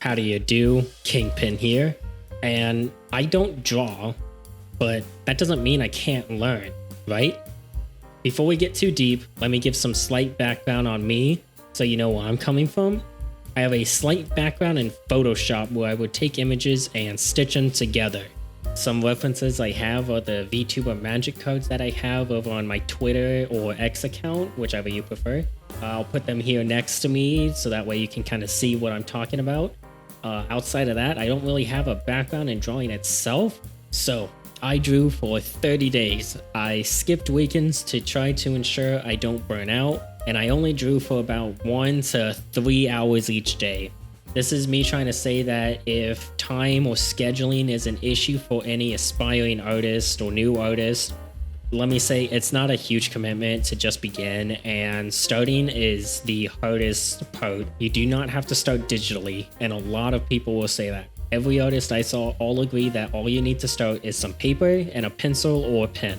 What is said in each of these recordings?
How do you do? Kingpin here. And I don't draw, but that doesn't mean I can't learn, right? Before we get too deep, let me give some slight background on me so you know where I'm coming from. I have a slight background in Photoshop where I would take images and stitch them together. Some references I have are the VTuber magic cards that I have over on my Twitter or X account, whichever you prefer. I'll put them here next to me so that way you can kind of see what I'm talking about. Outside of that, I don't really have a background in drawing itself, so I drew for 30 days. I skipped weekends to try to ensure I don't burn out, and I only drew for about 1 to 3 hours each day. This is me trying to say that if time or scheduling is an issue for any aspiring artist or new artist, let me say it's not a huge commitment to just begin, and starting is the hardest part. You do not have to start digitally, and a lot of people will say that. Every artist I saw all agree that all you need to start is some paper and a pencil or a pen.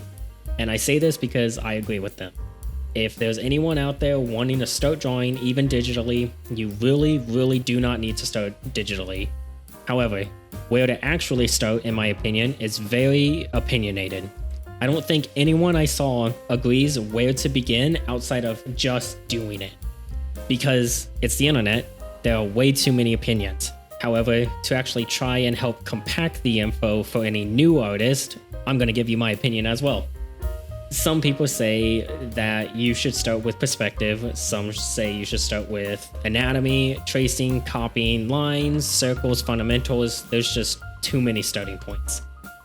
And I say this because I agree with them. If there's anyone out there wanting to start drawing even digitally, you really do not need to start digitally. However, where to actually start, in my opinion, is very opinionated. I don't think anyone I saw agrees where to begin outside of just doing it. Because it's the internet, there are way too many opinions. However, to actually try and help compact the info for any new artist, I'm going to give you my opinion as well. Some people say that you should start with perspective. Some say you should start with anatomy, tracing, copying, lines, circles, fundamentals. There's just too many starting points.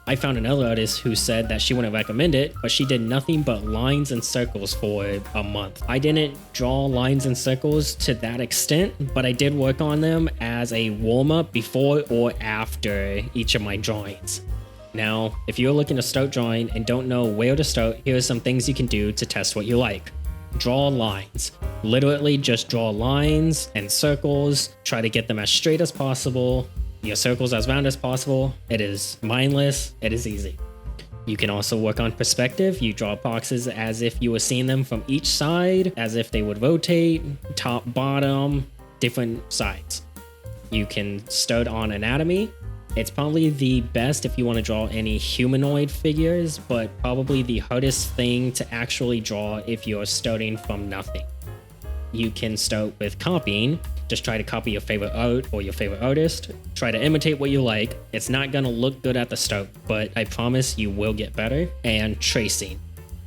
I found another artist who said that she wouldn't recommend it, but she did nothing but lines and circles for a month. I didn't draw lines and circles to that extent, but I did work on them as a warm-up before or after each of my drawings. Now, if you're looking to start drawing and don't know where to start, here are some things you can do to test what you like. Draw lines. Literally just draw lines and circles. Try to get them as straight as possible. Your circles as round as possible. It is mindless. It is easy. You can also work on perspective. You draw boxes as if you were seeing them from each side, as if they would rotate, top, bottom, different sides. You can start on anatomy. It's probably the best if you want to draw any humanoid figures, but probably the hardest thing to actually draw if you're starting from nothing. You can start with copying. Just try to copy your favorite art or your favorite artist. Try to imitate what you like. It's not gonna look good at the start, but I promise you will get better. And tracing.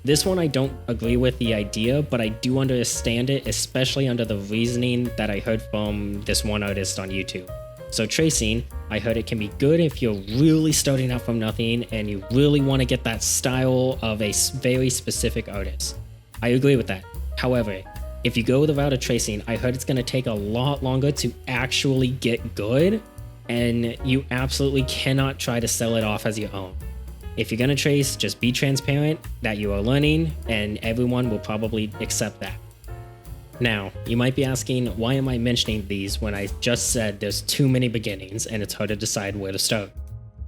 This one I don't agree with the idea, but I do understand it, especially under the reasoning that I heard from this one artist on YouTube. So tracing, I heard it can be good if you're really starting out from nothing and you really want to get that style of a very specific artist. I agree with that. However, if you go the route of tracing, I heard it's going to take a lot longer to actually get good, and you absolutely cannot try to sell it off as your own. If you're going to trace, just be transparent that you are learning, and everyone will probably accept that. Now, you might be asking, why am I mentioning these when I just said there's too many beginnings and it's hard to decide where to start?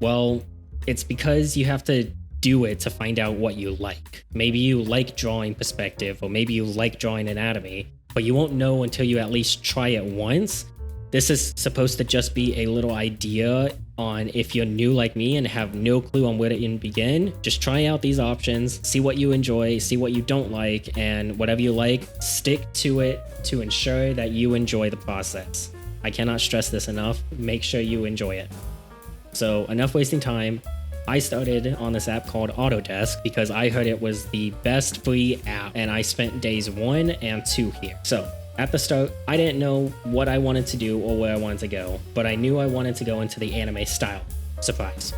Well, it's because you have to do it to find out what you like. Maybe you like drawing perspective, or maybe you like drawing anatomy, but you won't know until you at least try it once. This is supposed to just be a little idea on if you're new like me and have no clue on where to even begin. Just try out these options, see what you enjoy, see what you don't like, and whatever you like, stick to it to ensure that you enjoy the process. I cannot stress this enough. Make sure you enjoy it. So enough wasting time. I started on this app called Autodesk because I heard it was the best free app, and I spent days 1 and 2 here. So at the start, I didn't know what I wanted to do or where I wanted to go, but I knew I wanted to go into the anime style. Surprise.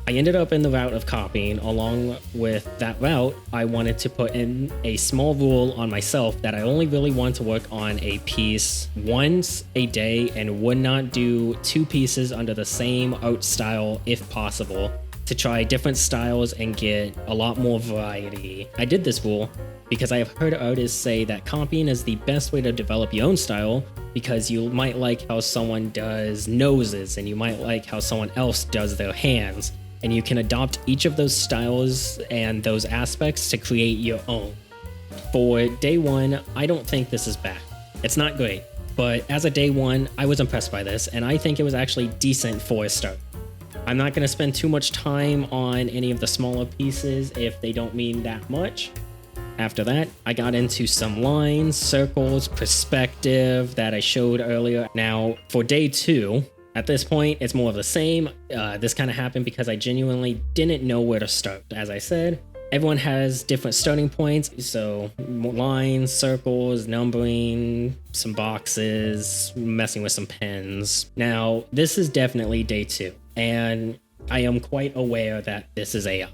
I ended up in the route of copying. Along with that route, I wanted to put in a small rule on myself that I only really want to work on a piece once a day and would not do 2 pieces under the same art style if possible, to try different styles and get a lot more variety. I did this rule because I have heard artists say that copying is the best way to develop your own style, because you might like how someone does noses and you might like how someone else does their hands, and you can adopt each of those styles and those aspects to create your own. For day 1, I don't think this is bad. It's not great. But as a day one, I was impressed by this, and I think it was actually decent for a start. I'm not going to spend too much time on any of the smaller pieces if they don't mean that much. After that, I got into some lines, circles, perspective that I showed earlier. Now, for day two, at this point, it's more of the same. This kind of happened because I genuinely didn't know where to start. As I said, everyone has different starting points. So lines, circles, numbering, some boxes, messing with some pens. Now, this is definitely day two, and I am quite aware that this is AI.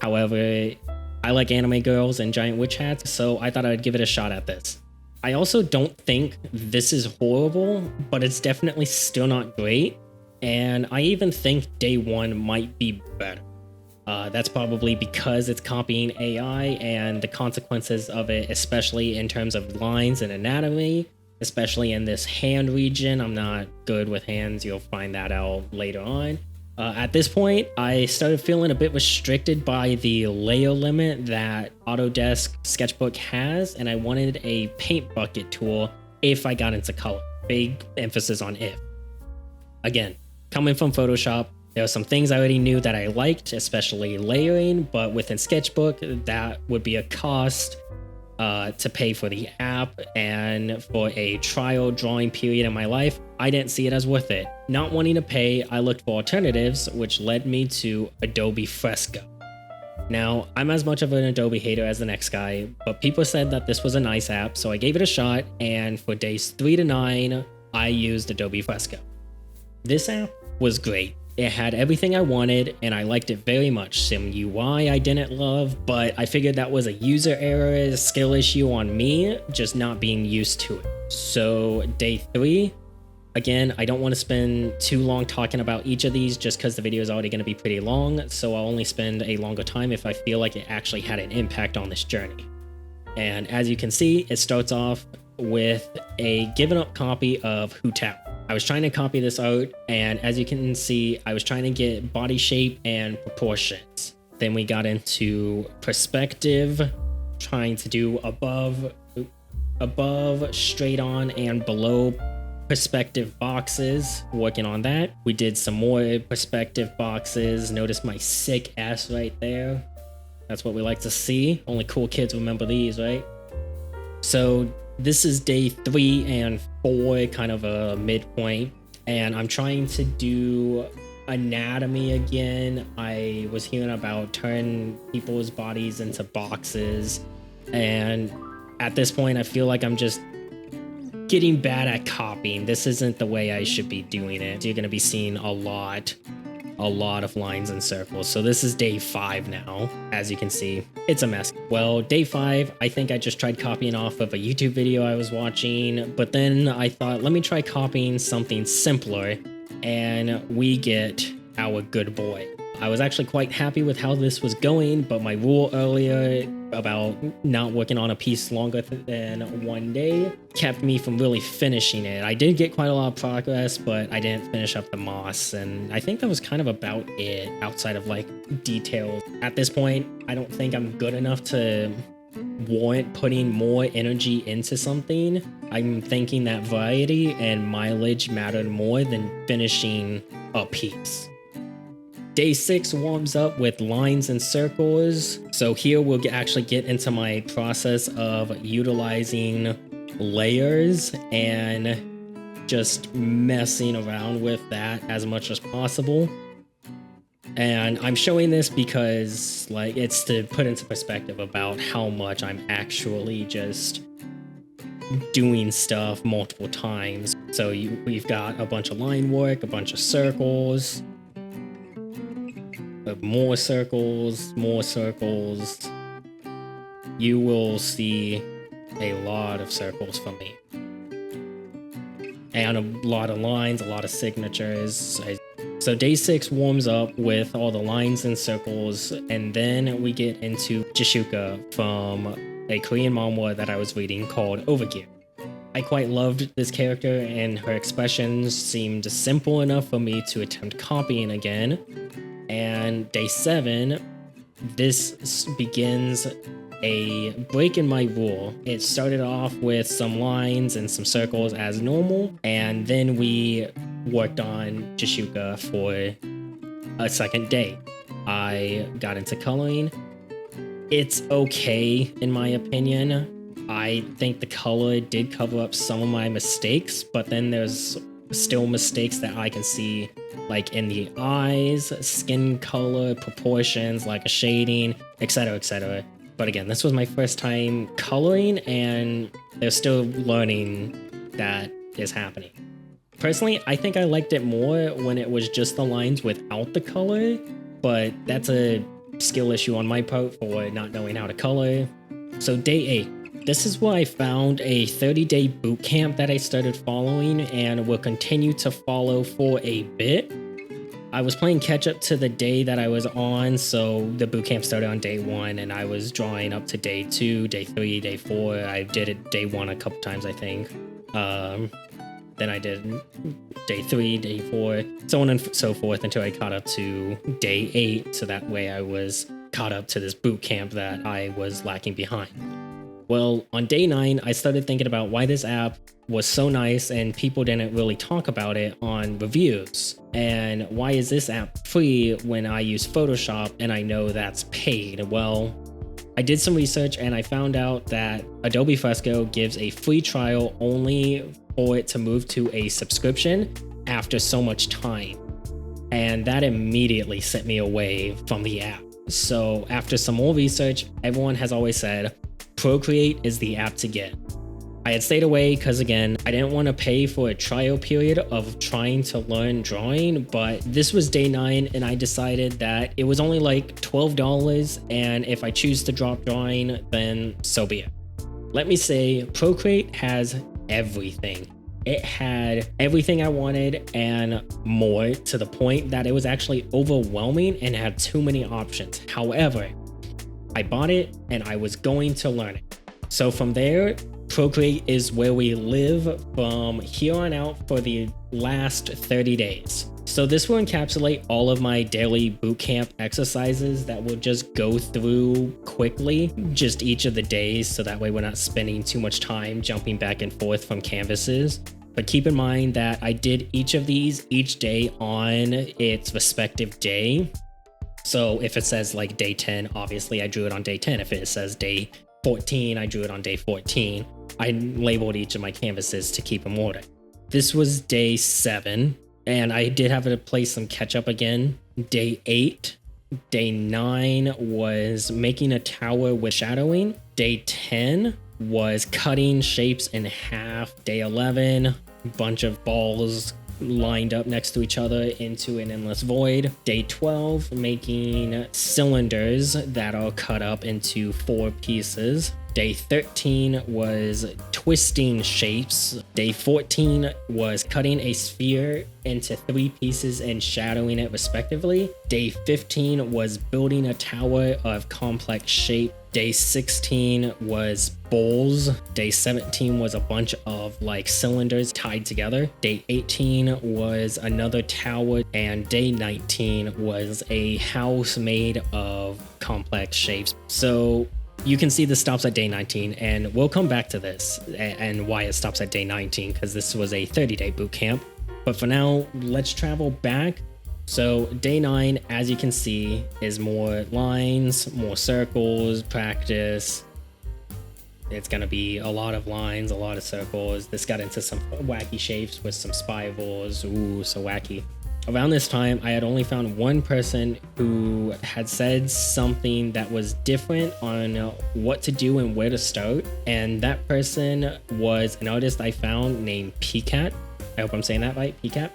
However, I like anime girls and giant witch hats, so I thought I'd give it a shot at this. I also don't think this is horrible, but it's definitely still not great, and I even think day one might be better. That's probably because it's copying AI and the consequences of it, especially in terms of lines and anatomy, especially in this hand region. I'm not good with hands, you'll find that out later on. At this point, I started feeling a bit restricted by the layer limit that Autodesk Sketchbook has, and I wanted a paint bucket tool if I got into color. Big emphasis on if. Again, coming from Photoshop, there were some things I already knew that I liked, especially layering, but within Sketchbook, that would be a cost to pay for the app, and for a trial drawing period in my life, I didn't see it as worth it. Not wanting to pay, I looked for alternatives, which led me to Adobe Fresco. Now, I'm as much of an Adobe hater as the next guy, but people said that this was a nice app, so I gave it a shot, and for days 3 to 9, I used Adobe Fresco. This app was great. It had everything I wanted, and I liked it very much. Some UI I didn't love, but I figured that was a user error, a skill issue on me, just not being used to it. So day 3, again, I don't want to spend too long talking about each of these just because the video is already going to be pretty long, so I'll only spend a longer time if I feel like it actually had an impact on this journey. And as you can see, it starts off with a given up copy of Hu Tao. I was trying to copy this out, and as you can see, I was trying to get body shape and proportions. Then we got into perspective, trying to do above, straight on, and below perspective boxes, working on that. We did some more perspective boxes. Notice my sick ass right there. That's what we like to see. Only cool kids remember these, right? So this is day 3 and 4, kind of a midpoint, and I'm trying to do anatomy again. I was hearing about turning people's bodies into boxes, and at this point I feel like I'm just getting bad at copying. This isn't the way I should be doing it. You're going to be seeing a lot of lines and circles. So this is day 5 now. As you can see, it's a mess. Well, day 5, I think I just tried copying off of a YouTube video I was watching, but then I thought, let me try copying something simpler, and we get our good boy. I was actually quite happy with how this was going, but my rule earlier about not working on a piece longer than 1 day kept me from really finishing it. I did get quite a lot of progress, but I didn't finish up the moss, and I think that was kind of about it outside of like details. At this point, I don't think I'm good enough to warrant putting more energy into something. I'm thinking that variety and mileage mattered more than finishing a piece. Day 6 warms up with lines and circles. So here we'll actually get into my process of utilizing layers and just messing around with that as much as possible. And I'm showing this because like it's to put into perspective about how much I'm actually just doing stuff multiple times. So we've got a bunch of line work, a bunch of circles, more circles. You will see a lot of circles from me. And a lot of lines, a lot of signatures. So day 6 warms up with all the lines and circles, and then we get into Jishuka from a Korean manhwa that I was reading called Overgear. I quite loved this character, and her expressions seemed simple enough for me to attempt copying again. And day 7, this begins a break in my rule. It started off with some lines and some circles as normal, and then we worked on Jishuka for a second day. I got into coloring. It's okay in my opinion. I think the color did cover up some of my mistakes, but then there's still mistakes that I can see, like in the eyes, skin color, proportions, like a shading, etc, etc. But again, this was my first time coloring, and there's still learning that is happening. Personally, I think I liked it more when it was just the lines without the color, but that's a skill issue on my part for not knowing how to color. So day 8. This is where I found a 30-day boot camp that I started following and will continue to follow for a bit. I was playing catch up to the day that I was on, so the boot camp started on day 1 and I was drawing up to day 2, day 3, day 4. I did it day 1 a couple times, I think. Then I did day 3, day 4, so on and so forth until I caught up to day 8. So that way I was caught up to this boot camp that I was lacking behind. Well, on day 9, I started thinking about why this app was so nice and people didn't really talk about it on reviews. And why is this app free when I use Photoshop and I know that's paid? Well, I did some research and I found out that Adobe Fresco gives a free trial only for it to move to a subscription after so much time. And that immediately sent me away from the app. So after some more research, everyone has always said, Procreate is the app to get. I had stayed away because again, I didn't want to pay for a trial period of trying to learn drawing, but this was day 9 and I decided that it was only like $12, and if I choose to drop drawing, then so be it. Let me say, Procreate has everything. It had everything I wanted and more, to the point that it was actually overwhelming and had too many options. However, I bought it and I was going to learn it. So from there, Procreate is where we live from here on out for the last 30 days. So this will encapsulate all of my daily bootcamp exercises that we'll just go through quickly, just each of the days, so that way we're not spending too much time jumping back and forth from canvases. But keep in mind that I did each of these each day on its respective day. So if it says like day 10, obviously I drew it on day 10. If it says day 14, I drew it on day 14. I labeled each of my canvases to keep them ordered. This was day 7, and I did have to play some catch up again. Day 8. Day 9 was making a tower with shadowing. Day 10 was cutting shapes in half. Day 11, bunch of balls lined up next to each other into an endless void. Day 12, making cylinders that are cut up into 4 pieces. Day 13 was twisting shapes. Day 14 was cutting a sphere into 3 pieces and shadowing it respectively. Day 15 was building a tower of complex shape. Day 16 was bowls. Day 17 was a bunch of like cylinders tied together. Day 18 was another tower, and day 19 was a house made of complex shapes. So you can see this stops at day 19, and we'll come back to this and why it stops at day 19, because this was a 30-day boot camp. But for now, let's travel back. So day 9, as you can see, is more lines, more circles, practice. It's going to be a lot of lines, a lot of circles. This got into some wacky shapes with some spirals. Ooh, so wacky. Around this time, I had only found one person who had said something that was different on what to do and where to start. And that person was an artist I found named Pcat. I hope I'm saying that right, Pcat.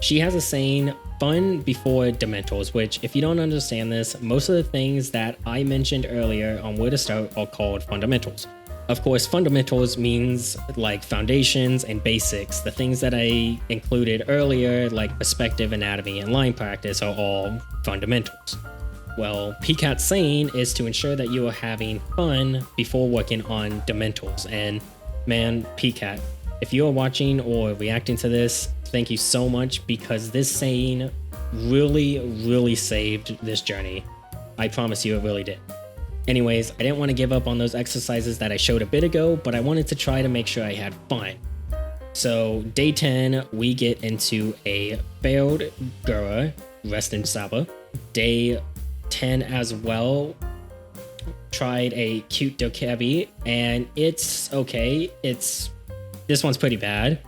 She has a saying, fun before Dementals, which if you don't understand this, most of the things that I mentioned earlier on where to start are called fundamentals. Of course, fundamentals means like foundations and basics. The things that I included earlier, like perspective, anatomy, and line practice, are all fundamentals. Well, Pcat's saying is to ensure that you are having fun before working on Dementals. And man, Pcat, if you are watching or reacting to this, thank you so much, because this saying really saved this journey. I promise you it really did. Anyways, I didn't want to give up on those exercises that I showed a bit ago, but I wanted to try to make sure I had fun. So day 10, we get into a failed Gura, rest in Saba. Day 10 as well, tried a cute Dokebi, and it's okay. This one's pretty bad.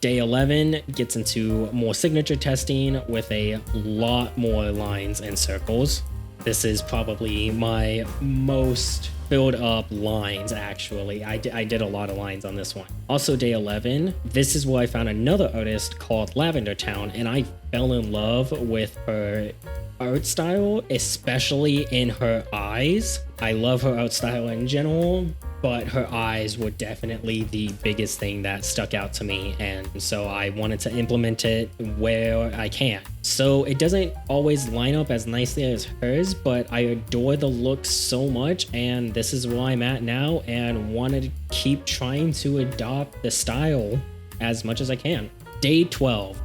Day 11 gets into more signature testing with a lot more lines and circles. This is probably my most filled up lines, actually. I did a lot of lines on this one. Also day 11, this is where I found another artist called Lavender Town, and I fell in love with her art style, especially in her eyes. I love her art style in general, but her eyes were definitely the biggest thing that stuck out to me, and so I wanted to implement it where I can. So it doesn't always line up as nicely as hers, but I adore the look so much, and this is where I'm at now, and wanted to keep trying to adopt the style as much as I can. Day 12.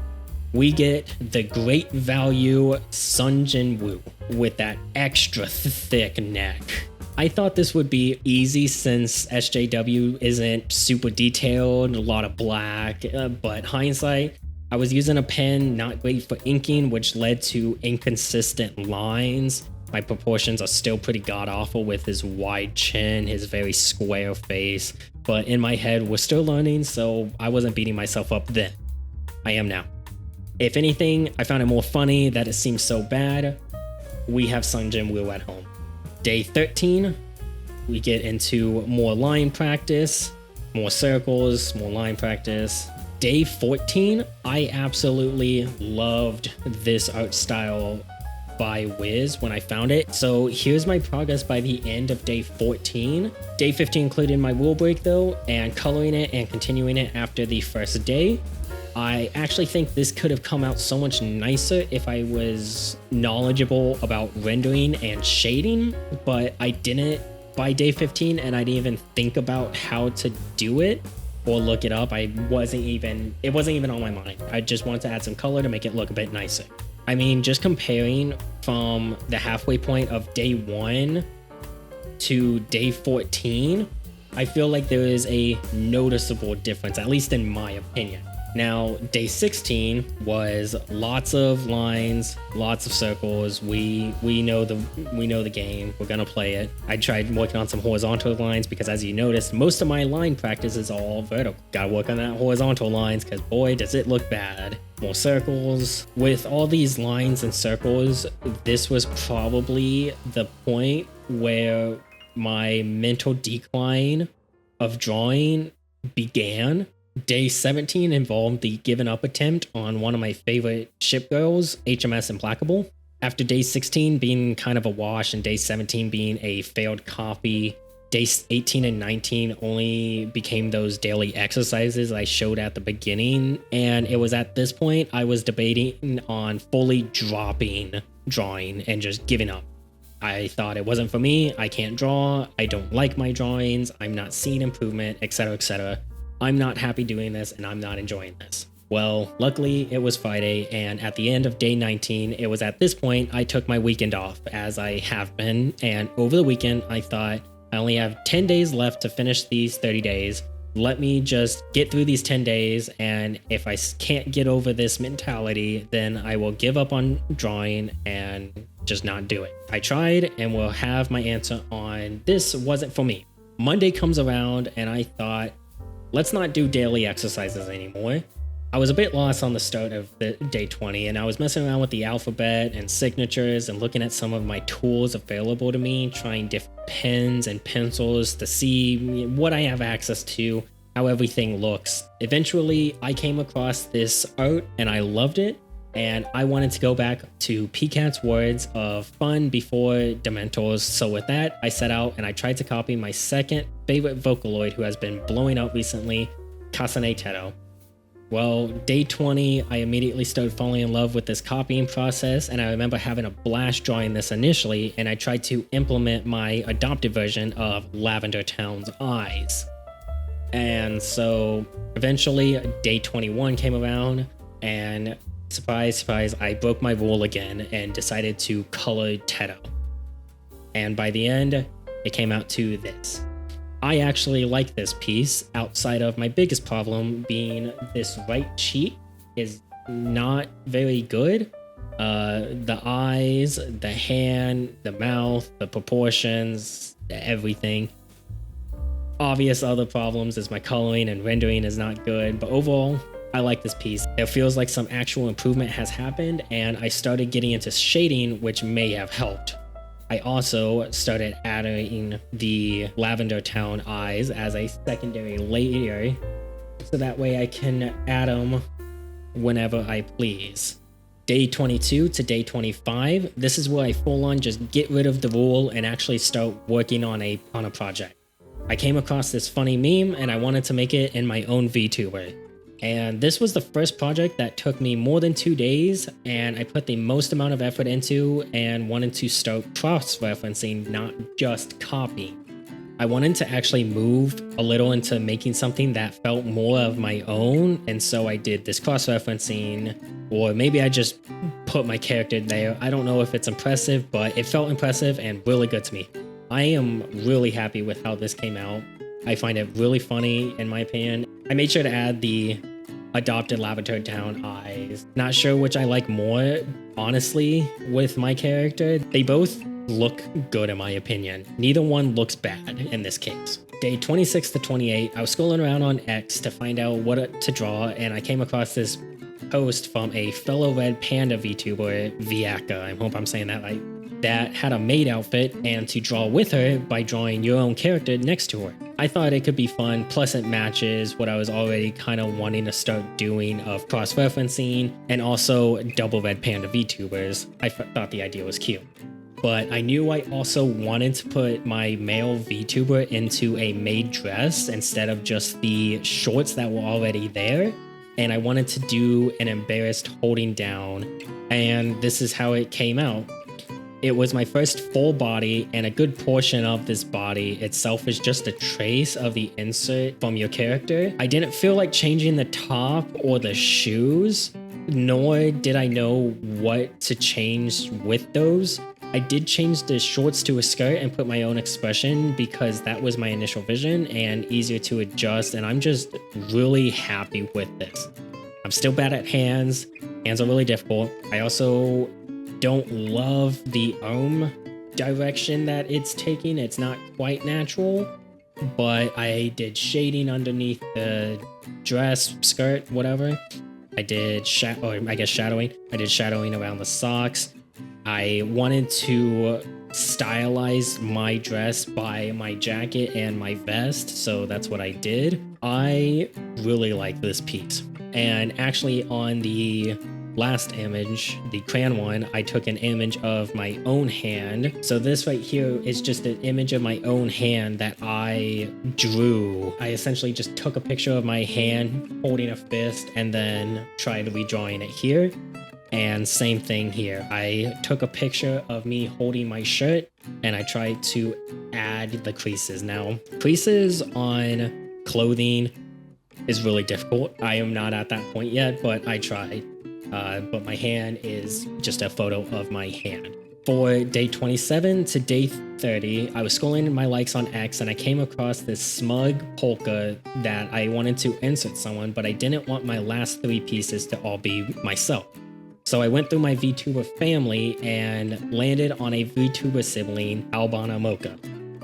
We get the great value Sunjin Woo with that extra thick neck. I thought this would be easy since SJW isn't super detailed, a lot of black, but hindsight, I was using a pen not great for inking, which led to inconsistent lines. My proportions are still pretty god-awful with his wide chin, his very square face, but in my head, we're still learning, so I wasn't beating myself up then. I am now. If anything, I found it more funny that it seems so bad. We have Sunjin Woo at home. Day 13, we get into more line practice, more circles, more line practice. Day 14, I absolutely loved this art style by Wiz when I found it. So here's my progress by the end of day 14. Day 15 included my rule break though, and coloring it and continuing it after the first day. I actually think this could have come out so much nicer if I was knowledgeable about rendering and shading, but I didn't by day 15, and I didn't even think about how to do it or look it up. It wasn't even on my mind. I just wanted to add some color to make it look a bit nicer. I mean, just comparing from the halfway point of day 1 to day 14, I feel like there is a noticeable difference, at least in my opinion. Now, day 16 was lots of lines, lots of circles. We know the game. We're gonna play it. I tried working on some horizontal lines because, as you noticed, most of my line practice is all vertical. Gotta work on that horizontal lines because boy, does it look bad. More circles. With all these lines and circles, this was probably the point where my mental decline of drawing began. Day 17 involved the given up attempt on one of my favorite ship girls, HMS Implacable. After day 16 being kind of a wash and day 17 being a failed copy, days 18 and 19 only became those daily exercises I showed at the beginning, and it was at this point I was debating on fully dropping drawing and just giving up. I thought it wasn't for me, I can't draw, I don't like my drawings, I'm not seeing improvement, etc, etc. I'm not happy doing this and I'm not enjoying this. Well, luckily it was Friday, and at the end of day 19, it was at this point I took my weekend off, as I have been, and over the weekend I thought I only have 10 days left to finish these 30 days. Let me just get through these 10 days, and if I can't get over this mentality, then I will give up on drawing and just not do it. I tried and will have my answer on this wasn't for me. Monday comes around and I thought, let's not do daily exercises anymore. I was a bit lost on the start of the day 20, and I was messing around with the alphabet and signatures and looking at some of my tools available to me, trying different pens and pencils to see what I have access to, how everything looks. Eventually, I came across this art and I loved it, and I wanted to go back to PCAT's words of fun before Dementors. So with that, I set out and I tried to copy my second favorite Vocaloid who has been blowing up recently, Kasane Teto. Well, day 20, I immediately started falling in love with this copying process, and I remember having a blast drawing this initially, and I tried to implement my adopted version of Lavender Town's eyes. And so eventually day 21 came around, and surprise, surprise, I broke my rule again and decided to color Teto. And by the end, it came out to this. I actually like this piece, outside of my biggest problem being this right cheek is not very good. The eyes, the hand, the mouth, the proportions, everything. Obvious other problems is my coloring and rendering is not good, but overall, I like this piece. It feels like some actual improvement has happened, and I started getting into shading, which may have helped. I also started adding the Lavender Town eyes as a secondary layer, so that way I can add them whenever I please. Day 22 to day 25, this is where I full on just get rid of the rule and actually start working on a project. I came across this funny meme and I wanted to make it in my own VTuber. And this was the first project that took me more than 2 days, and I put the most amount of effort into and wanted to start cross-referencing, not just copying. I wanted to actually move a little into making something that felt more of my own, and so I did this cross-referencing, or maybe I just put my character there. I don't know if it's impressive, but it felt impressive and really good to me. I am really happy with how this came out. I find it really funny, in my opinion. I made sure to add the adopted Lavender Town eyes. Not sure which I like more, honestly, with my character. They both look good in my opinion. Neither one looks bad in this case. Day 26 to 28, I was scrolling around on X to find out what to draw, and I came across this post from a fellow Red Panda VTuber, Viaka, I hope I'm saying that right, that had a maid outfit and to draw with her by drawing your own character next to her. I thought it could be fun, plus it matches what I was already kind of wanting to start doing of cross-referencing and also double Red Panda VTubers. I thought the idea was cute. But I knew I also wanted to put my male VTuber into a maid dress instead of just the shorts that were already there. And I wanted to do an embarrassed holding down, and this is how it came out. It was my first full body, and a good portion of this body itself is just a trace of the insert from your character. I didn't feel like changing the top or the shoes, nor did I know what to change with those. I did change the shorts to a skirt and put my own expression because that was my initial vision and easier to adjust, and I'm just really happy with this. I'm still bad at hands. Hands are really difficult. I also don't love the direction that it's taking. It's not quite natural, but I did shading underneath the dress, skirt, whatever. I did shadowing. I did shadowing around the socks. I wanted to stylize my dress by my jacket and my vest, so that's what I did. I really like this piece. And actually on the last image, the crayon one, I took an image of my own hand. So this right here is just an image of my own hand that I drew. I essentially just took a picture of my hand holding a fist and then tried redrawing it here. And same thing here. I took a picture of me holding my shirt and I tried to add the creases. Now, creases on clothing is really difficult. I am not at that point yet, but I tried. But my hand is just a photo of my hand. For day 27 to day 30, I was scrolling in my likes on X and I came across this smug polka that I wanted to insert someone, but I didn't want my last 3 pieces to all be myself. So I went through my VTuber family and landed on a VTuber sibling, Albana Mocha.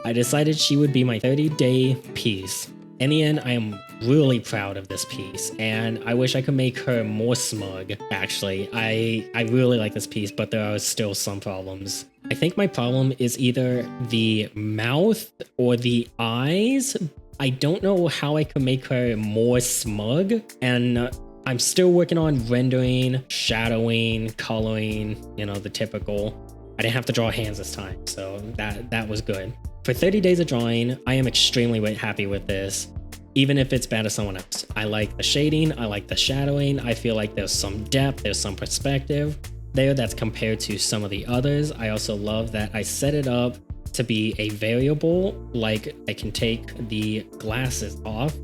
I decided she would be my 30-day piece. In the end, I am really proud of this piece, and I wish I could make her more smug, actually. I really like this piece, but there are still some problems. I think my problem is either the mouth or the eyes. I don't know how I could make her more smug, and I'm still working on rendering, shadowing, coloring, the typical. I didn't have to draw hands this time, so that was good. For 30 days of drawing, I am extremely happy with this, even if it's bad as someone else. I like the shading, I like the shadowing, I feel like there's some depth, there's some perspective there that's compared to some of the others. I also love that I set it up to be a variable, like I can take the glasses off,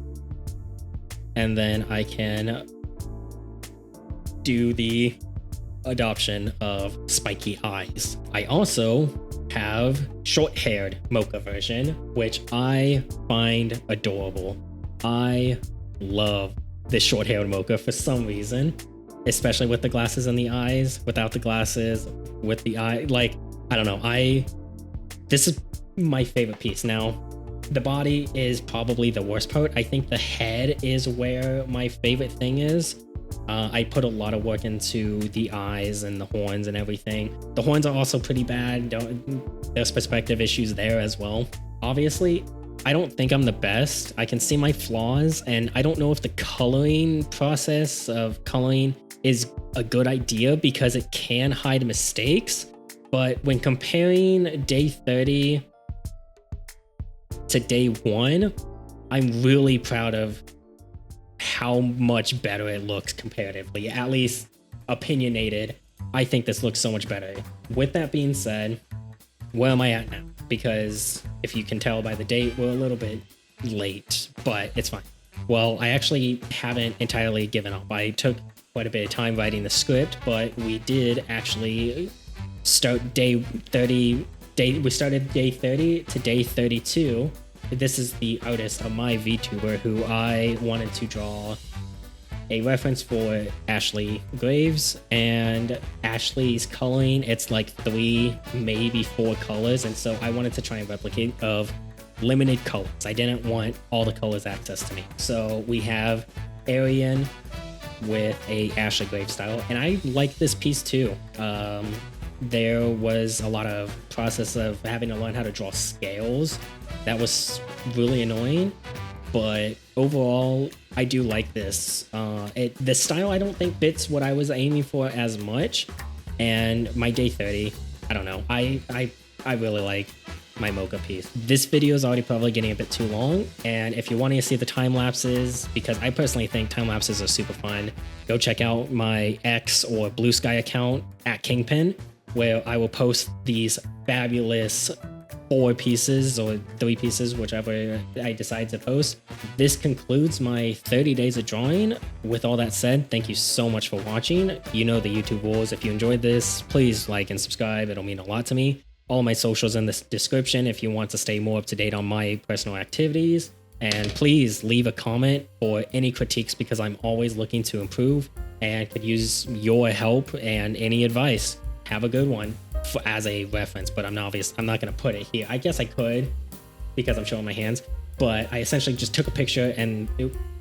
and then I can do the adoption of spiky eyes. I also have short-haired mocha version, which I find adorable. I love this short-haired mocha for some reason, especially with the glasses and the eyes, without the glasses, with the eye. Like, I don't know. This is my favorite piece. Now, the body is probably the worst part. I think the head is where my favorite thing is. I put a lot of work into the eyes and the horns and everything. The horns are also pretty bad. There's perspective issues there as well. Obviously, I don't think I'm the best. I can see my flaws, and I don't know if the coloring process of coloring is a good idea because it can hide mistakes. But when comparing day 30 to day 1, I'm really proud of how much better it looks comparatively, at least opinionated. I think this looks so much better. With that being said, where am I at now? Because if you can tell by the date, we're a little bit late, but it's fine. Well, I actually haven't entirely given up. I took quite a bit of time writing the script, but we did actually start day 30. We started day 30 to day 32. This is the artist of my VTuber who I wanted to draw a reference for Ashley Graves, and Ashley's coloring, it's like 3, maybe 4 colors, and so I wanted to try and replicate of limited colors. I didn't want all the colors access to me. So we have Arian with a Ashley Graves style, and I like this piece too. There was a lot of process of having to learn how to draw scales. That was really annoying, but overall, I do like this. The style I don't think fits what I was aiming for as much, and my day 30, I don't know. I really like my mocha piece. This video is already probably getting a bit too long, and if you're wanting to see the time lapses, because I personally think time lapses are super fun, go check out my X or Blue Sky account at Kingpin, where I will post these fabulous 4 pieces or 3 pieces, whichever I decide to post. This concludes my 30 days of drawing. With all that said, thank you so much for watching. You know the YouTube rules. If you enjoyed this, please like and subscribe. It'll mean a lot to me. All my socials in the description if you want to stay more up to date on my personal activities. And please leave a comment or any critiques, because I'm always looking to improve and could use your help and any advice. Have a good one as a reference, but I'm not going to put it here. I guess I could because I'm showing my hands, but I essentially just took a picture and